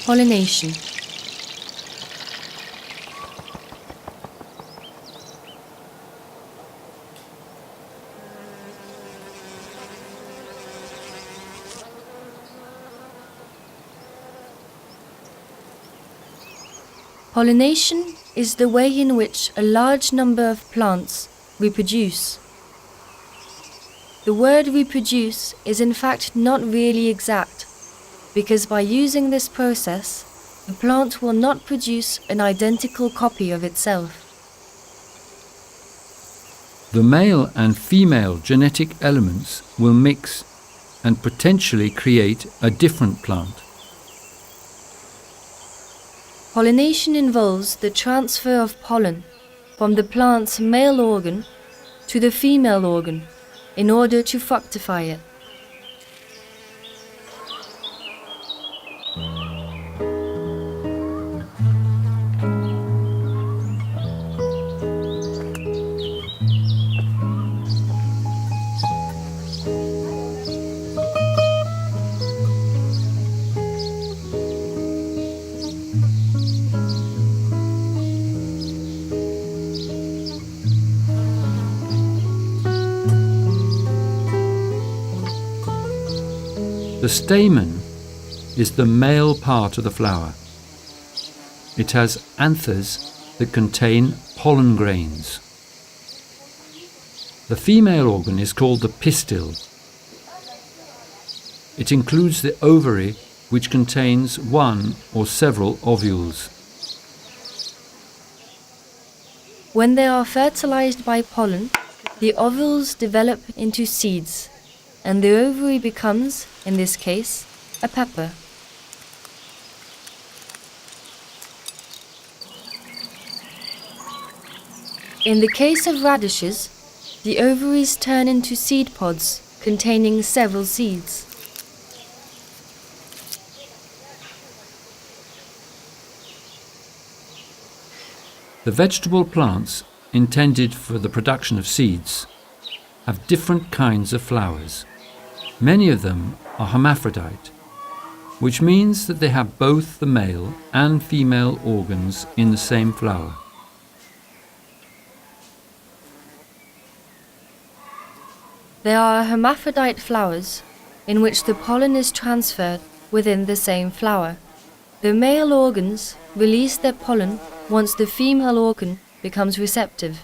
Pollination. Pollination is the way in which a large number of plants reproduce. The word reproduce is in fact not really exact, because by using this process, the plant will not produce an identical copy of itself. The male and female genetic elements will mix and potentially create a different plant. Pollination involves the transfer of pollen from the plant's male organ to the female organ in order to fructify it. The stamen is the male part of the flower. It has anthers that contain pollen grains. The female organ is called the pistil. It includes the ovary, which contains one or several ovules. When they are fertilized by pollen, the ovules develop into seeds, and the ovary becomes, in this case, a pepper. In the case of radishes, the ovaries turn into seed pods containing several seeds. The vegetable plants intended for the production of seeds have different kinds of flowers. Many of them are hermaphrodite, which means that they have both the male and female organs in the same flower. There are hermaphrodite flowers in which the pollen is transferred within the same flower. The male organs release their pollen once the female organ becomes receptive.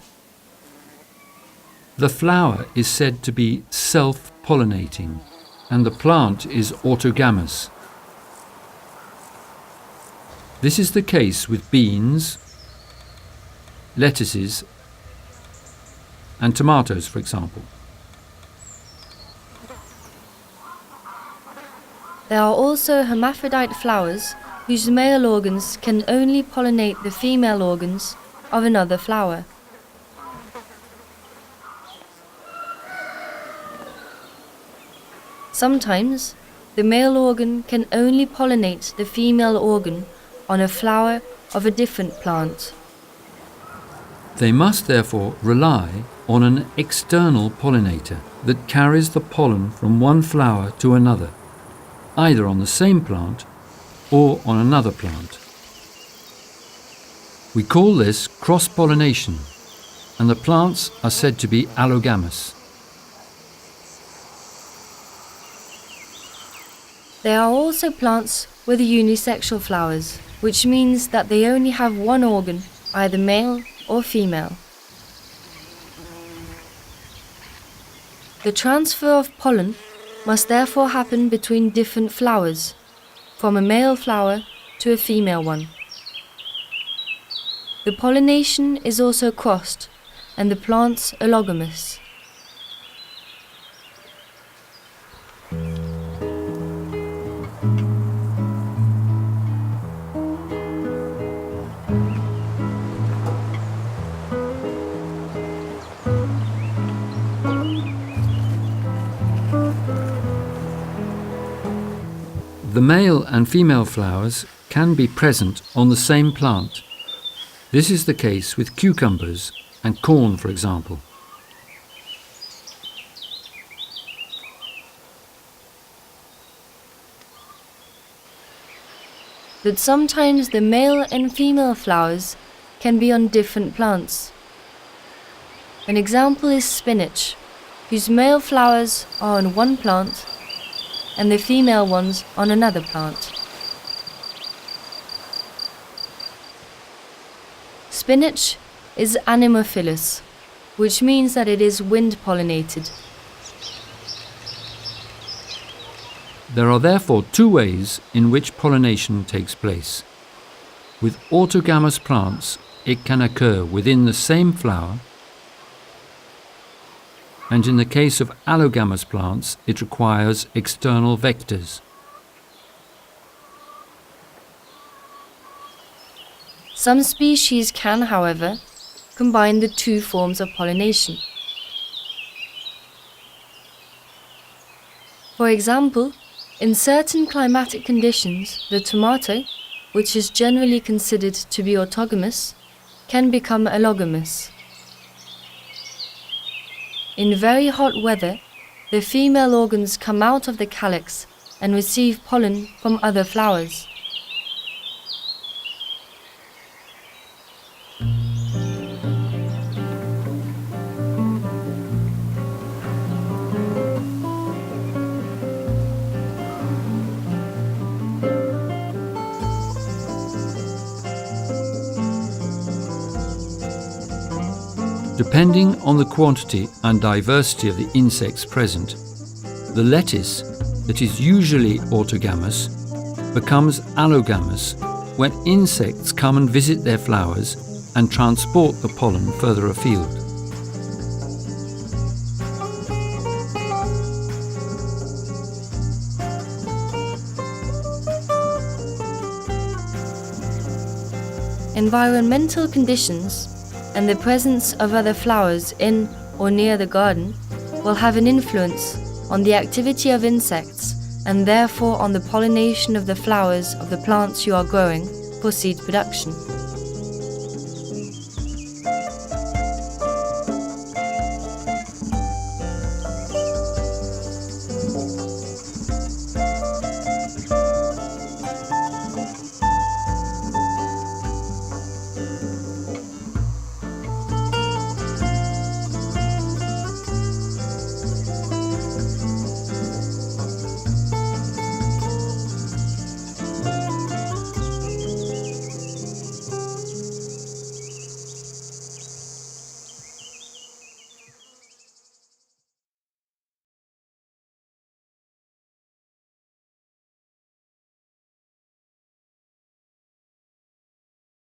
The flower is said to be self-pollinating, and the plant is autogamous. This is the case with beans, lettuces, and tomatoes, for example. There are also hermaphrodite flowers whose male organs can only pollinate the female organs of another flower. Sometimes, the male organ can only pollinate the female organ on a flower of a different plant. They must therefore rely on an external pollinator that carries the pollen from one flower to another, either on the same plant or on another plant. We call this cross-pollination, and the plants are said to be allogamous. There are also plants with unisexual flowers, which means that they only have one organ, either male or female. The transfer of pollen must therefore happen between different flowers, from a male flower to a female one. The pollination is also crossed, and the plants allogamous. The male and female flowers can be present on the same plant. This is the case with cucumbers and corn, for example. that sometimes the male and female flowers can be on different plants. An example is spinach, whose male flowers are on one plant and the female ones on another plant. Spinach is anemophilous, which means that it is wind-pollinated. There are therefore two ways in which pollination takes place. With autogamous plants, it can occur within the same flower, and in the case of allogamous plants, it requires external vectors. Some species can, however, combine the two forms of pollination. For example, in certain climatic conditions, the tomato, which is generally considered to be autogamous, can become allogamous. In very hot weather, the female organs come out of the calyx and receive pollen from other flowers. Depending on the quantity and diversity of the insects present, the lettuce, that is usually autogamous, becomes allogamous when insects come and visit their flowers and transport the pollen further afield. Environmental conditions and the presence of other flowers in or near the garden will have an influence on the activity of insects and therefore on the pollination of the flowers of the plants you are growing for seed production.